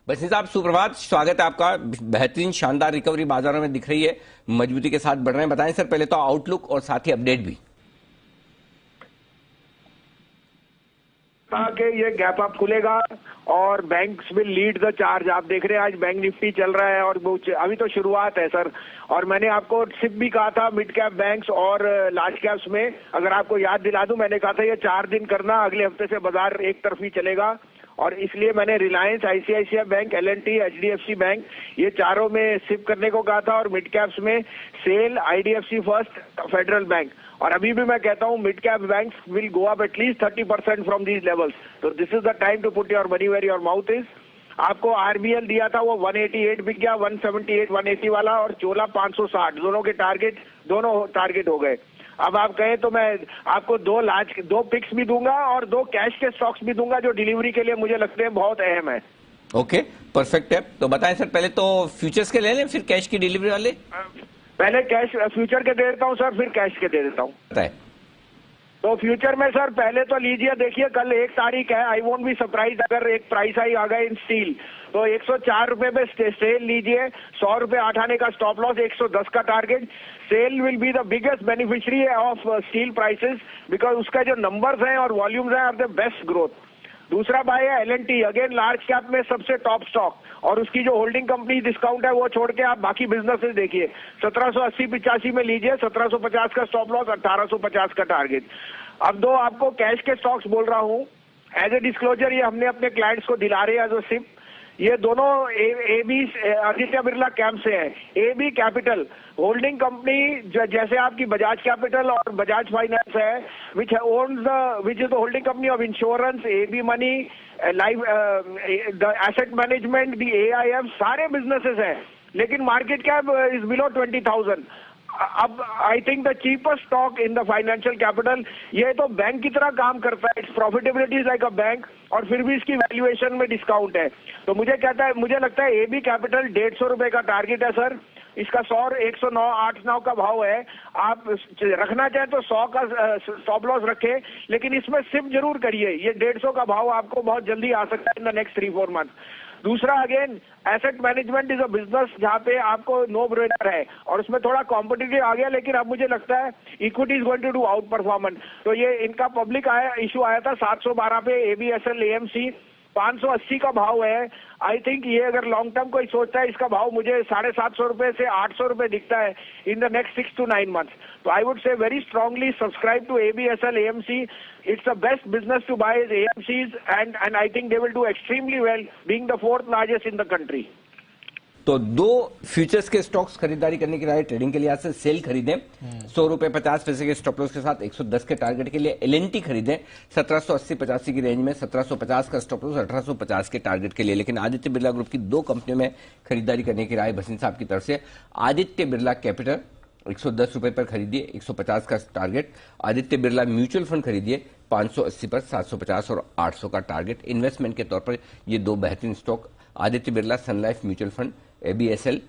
बसिन साहब सुप्रभात, स्वागत है आपका। बेहतरीन शानदार रिकवरी बाजारों में दिख रही है, मजबूती के साथ बढ़ रहे हैं। बताएं सर पहले तो आउटलुक और साथ ही अपडेट भी। कि ये गैप अप खुलेगा और banks will lead the charge. आप देख रहे हैं आज बैंक निफ्टी चल रहा है और अभी तो शुरुआत है सर। और मैंने आपको सिप भी कहा था मिड कैप बैंक्स और लार्ज कैप्स में, अगर आपको याद दिला दूं, मैंने कहा था ये 4 दिन करना, अगले हफ्ते से बाजार एक तरफी चलेगा। और इसलिए मैंने Reliance, ICICI bank, L and T, HDFC bank, ये चारों में सिप करने को कहा था और मिड कैप्स में सेल, आईडीएफसी फर्स्ट, फेडरल बैंक। और अभी भी मैं कहता हूं mid cap banks will go up at least 30% from these levels. तो this is the time to put your money where your mouth is. आपको आरबीएल दिया था वो 188 बिक गया, 178 180 वाला, और चोला 560, दोनों टारगेट हो गए। अब आप कहें तो मैं आपको दो पिक्स भी दूंगा और 2 कैश के स्टॉक्स भी दूंगा जो डिलीवरी के लिए मुझे लगते हैं बहुत अहम है। ओके, परफेक्ट है। तो बताएं सर पहले तो फ्यूचर्स के ले लें फिर कैश की डिलीवरी वाले। पहले कैश फ्यूचर के दे देता हूं सर, फिर कैश के दे देता हूं। बताएं। तो फ्यूचर में सर पहले तो लीजिए, देखिए कल 1 तारीख है, आई वोंट बी सरप्राइज अगर एक प्राइस हाई आ गए इन स्टील। तो 104 रुपए पे सेल लीजिए, 100 रुपए 8 आने का स्टॉप लॉस, 110 का target. SAIL will be the biggest beneficiary of steel prices because उसका जो नंबर्स हैं और वॉल्यूम्स हैं आर द बेस्ट ग्रोथ। दूसरा बाय है एल&टी, अगेन लार्ज कैप में सबसे टॉप स्टॉक, और उसकी जो होल्डिंग कंपनी डिस्काउंट है वो छोड़ के आप बाकी बिजनेसेस देखिए। 1780-85 में लीजिए, 1750 का स्टॉप लॉस, 1850 का टारगेट। अब 2 आपको कैश के स्टॉक्स बोल रहा हूं एज ए डिस्क्लोजर, ये हमने अपने क्लाइंट्स को दिला रहे हैं एज ए सिप। ये दोनों एबी आदित्य बिरला कैंप से है। एबी कैपिटल होल्डिंग कंपनी जैसे आपकी बजाज कैपिटल और बजाज फाइनेंस है, which is the holding company of insurance, AB money, life, the asset management, the AIF, सारे बिजनेसेस हैं, लेकिन मार्केट कैप इज बिलो 20,000। अब I think the cheapest stock in the financial capital, ये तो bank की तरह काम करता है, its profitability is like a bank, और फिर भी इसकी वैल्यूएशन में डिस्काउंट है। तो मुझे लगता है एबी कैपिटल 150 रुपए का टारगेट है सर। इसका 109 का भाव है। आप रखना चाहें तो 100 का स्टॉप लॉस रखें, लेकिन इसमें सिप जरूर करिए। ये 150 का भाव आपको बहुत जल्दी आ सकता है इन द नेक्स्ट 3-4 मंथ। दूसरा, again asset management is a business जहां पे आपको नो ब्रेनर है और उसमें थोड़ा कॉम्पिटिटिव आ गया, लेकिन अब मुझे लगता है equity is going to do outperformance. तो ये इनका पब्लिक इशू आया था 712 पे, एबीएसएल एएमसी 580 का भाव है। आई थिंक ये अगर लॉन्ग टर्म कोई सोचता है, इसका भाव मुझे 750 रुपए से 800 रुपए दिखता है in the next 6 to 9 months। तो I would say very strongly subscribe to ABSL AMC. It's the best business to buy AMCs and I think they will do extremely well, being the 4th largest in the country. तो 2 futures के stocks खरीदारी करने की राय trading के लिए आज से cell खरीदें 100 रुपए 50 पैसे के स्टॉप लॉस के साथ, 110 के टारगेट के लिए। एल&टी खरीदें 1780-85 की रेंज में, 1750 का स्टॉप लॉस, 1850 के टारगेट के लिए। लेकिन आदित्य बिरला ग्रुप की 2 कंपनियों में खरीदारी करने की राय बसिन साहब की तरफ से। आदित्य बिरला कैपिटल 110 रुपए पर खरीदिए, 150 का target. Aditya Birla mutual fund खरीदिए 580 पर, 750 और 800 का टारगेट। इन्वेस्टमेंट के तौर पर ये 2 बेहतरीन stock, Aditya Birla Sun Life mutual fund, ABSL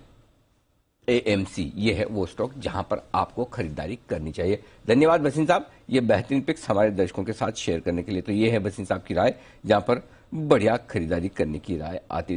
AMC, ये है वो स्टॉक जहां पर आपको खरीदारी करनी चाहिए। धन्यवाद बसिन साहब, ये बेहतरीन पिक्स हमारे दर्शकों के साथ शेयर करने के लिए। तो ये है बसिन साहब की राय जहां पर बढ़िया खरीदारी करने की राय आती है।